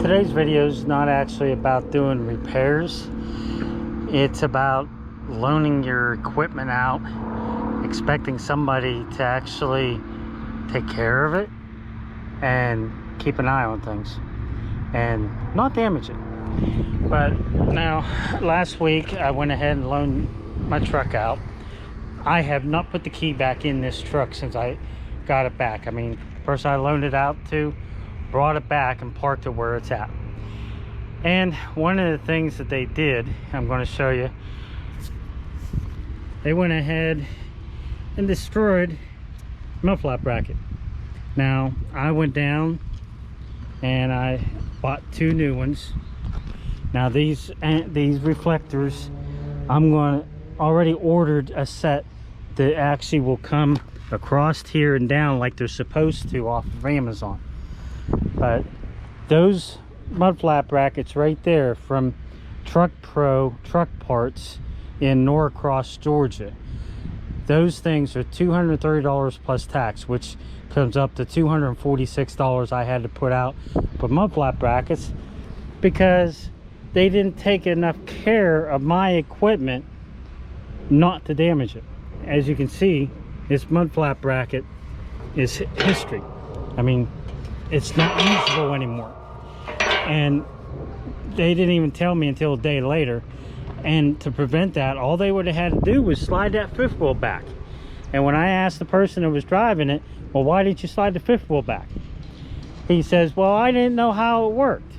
Today's video is not actually about doing repairs. It's about loaning your equipment out, expecting somebody to actually take care of it and keep an eye on things and not damage it. But now, last week I went ahead and loaned my truck out. I have not put the key back in this truck since I got it back. I mean, the person I loaned it out to brought it back and parked it where it's at. And one of the things that they did, I'm going to show you, they went ahead and destroyed my flap bracket. Now I went down and I bought 2 new ones. Now these reflectors, already ordered a set that actually will come across here and down like they're supposed to off of Amazon. But those mud flap brackets right there from Truck Pro Truck Parts in Norcross, Georgia, those things are $230 plus tax, which comes up to $246 I had to put out for mud flap brackets because they didn't take enough care of my equipment not to damage it. As you can see, this mud flap bracket is history. I mean, it's not usable anymore, and they didn't even tell me until a day later. And to prevent that, all they would have had to do was slide that fifth wheel back. And when I asked the person that was driving it, well, why didn't you slide the fifth wheel back? He says, well, I didn't know how it worked.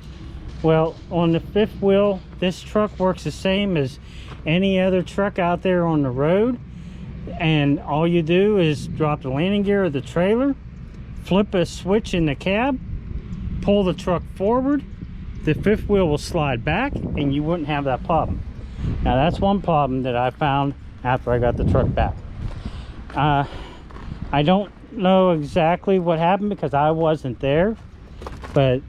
Well, on the fifth wheel, this truck works the same as any other truck out there on the road. And all you do is drop the landing gear of the trailer, flip a switch in the cab, pull the truck forward, the fifth wheel will slide back, and you wouldn't have that problem. Now that's one problem that I found after I got the truck back. I don't know exactly what happened because I wasn't there, but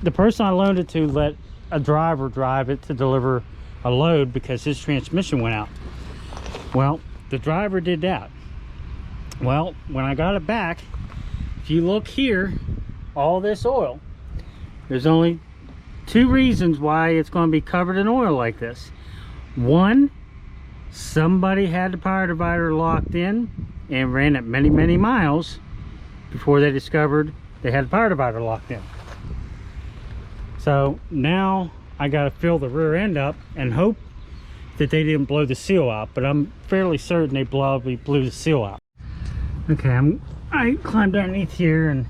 the person I loaned it to let a driver drive it to deliver a load because his transmission went out. Well, the driver did that. Well, when I got it back, if you look here, all this oil, there's only 2 reasons why it's going to be covered in oil like this. One, somebody had the power divider locked in and ran it many, many miles before they discovered they had the power divider locked in. So now I got to fill the rear end up and hope that they didn't blow the seal out, but I'm fairly certain they probably blew the seal out. Okay, I climbed underneath here and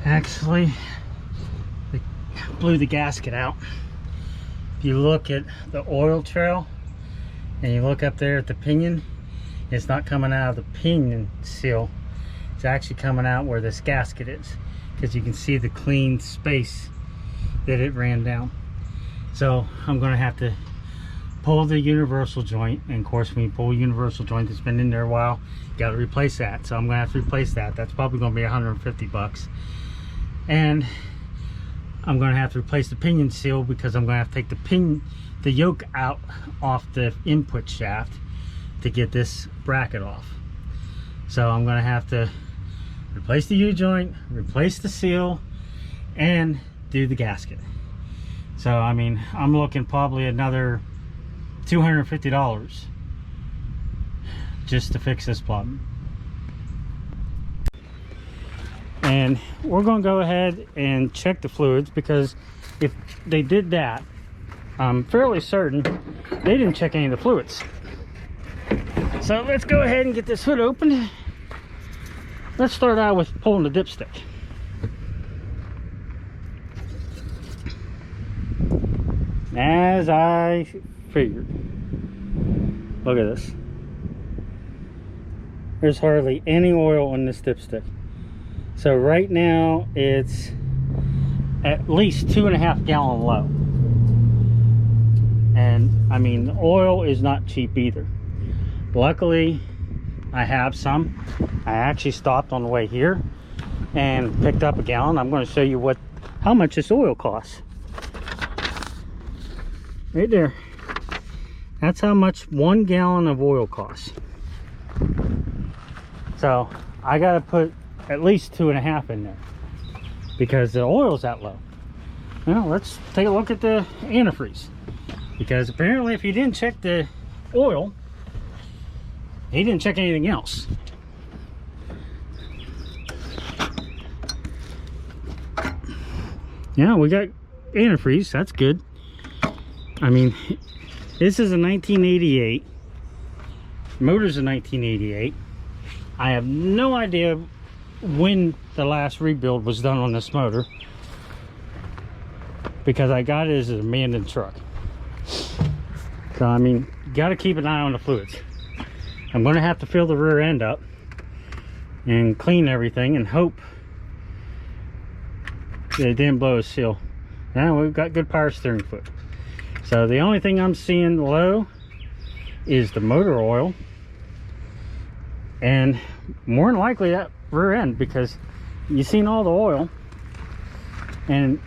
actually blew the gasket out. If you look at the oil trail and you look up there at the pinion, it's not coming out of the pinion seal. It's actually coming out where this gasket is, because you can see the clean space that it ran down. So I'm going to have to pull the universal joint, and of course when you pull a universal joint that's been in there a while, you got to replace that. So I'm going to have to replace that. That's probably going to be 150 bucks. And I'm going to have to replace the pinion seal because I'm going to have to take the yoke out off the input shaft to get this bracket off. So I'm going to have to replace the U-joint, replace the seal, and do the gasket. So I mean, I'm looking probably another $250 just to fix this problem. And we're going to go ahead and check the fluids, because if they did that, I'm fairly certain they didn't check any of the fluids. So let's go ahead and get this hood open. Let's start out with pulling the dipstick. As I figured. Look at this. There's hardly any oil on this dipstick. So right now it's at least 2.5 gallon low. And I mean, the oil is not cheap either. Luckily I have some. I actually stopped on the way here and picked up a gallon. I'm going to show you how much this oil costs. Right there. That's how much 1 gallon of oil costs. So I got to put at least 2.5 in there because the oil's that low. Well, let's take a look at the antifreeze, because apparently if he didn't check the oil, he didn't check anything else. Yeah, we got antifreeze. That's good. I mean, this is a 1988. Motor's a 1988. I have no idea when the last rebuild was done on this motor, because I got it as an abandoned truck. So I mean, you got to keep an eye on the fluids. I'm going to have to fill the rear end up and clean everything and hope that it didn't blow a seal. Now we've got good power steering foot. So the only thing I'm seeing low is the motor oil, and more than likely that rear end, because you've seen all the oil. And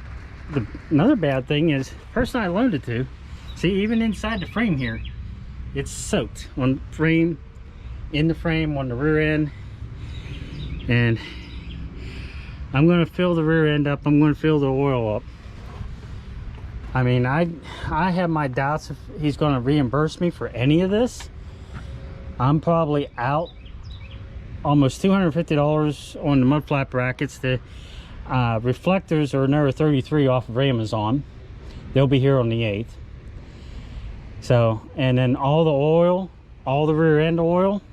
another bad thing is, the person I loaned it to, see, even inside the frame here, it's soaked on frame, in the frame, on the rear end. And I'm going to fill the rear end up. I'm going to fill the oil up. I mean, I have my doubts if he's going to reimburse me for any of this. I'm probably out almost $250 on the mud flap brackets. The reflectors are another $33 off of Amazon. They'll be here on the 8th. So, and then all the oil, all the rear end oil,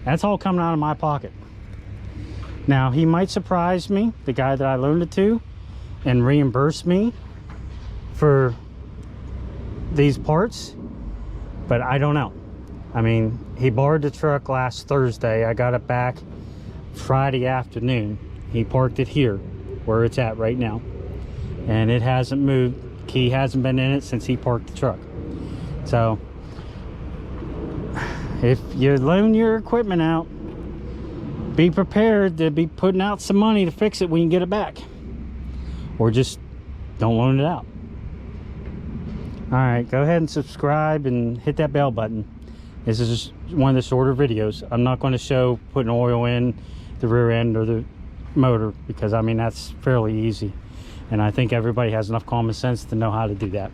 that's all coming out of my pocket. Now, he might surprise me, the guy that I loaned it to, and reimburse me for these parts, but I don't know. I mean, he borrowed the truck last Thursday. I got it back Friday afternoon. He parked it here where it's at right now, and it hasn't moved. Key hasn't been in it since he parked the truck. So if you loan your equipment out, be prepared to be putting out some money to fix it when you get it back, or just don't loan it out. All right, go ahead and subscribe and hit that bell button. This is just one of the shorter videos. I'm not going to show putting oil in the rear end or the motor, because I mean, that's fairly easy, and I think everybody has enough common sense to know how to do that.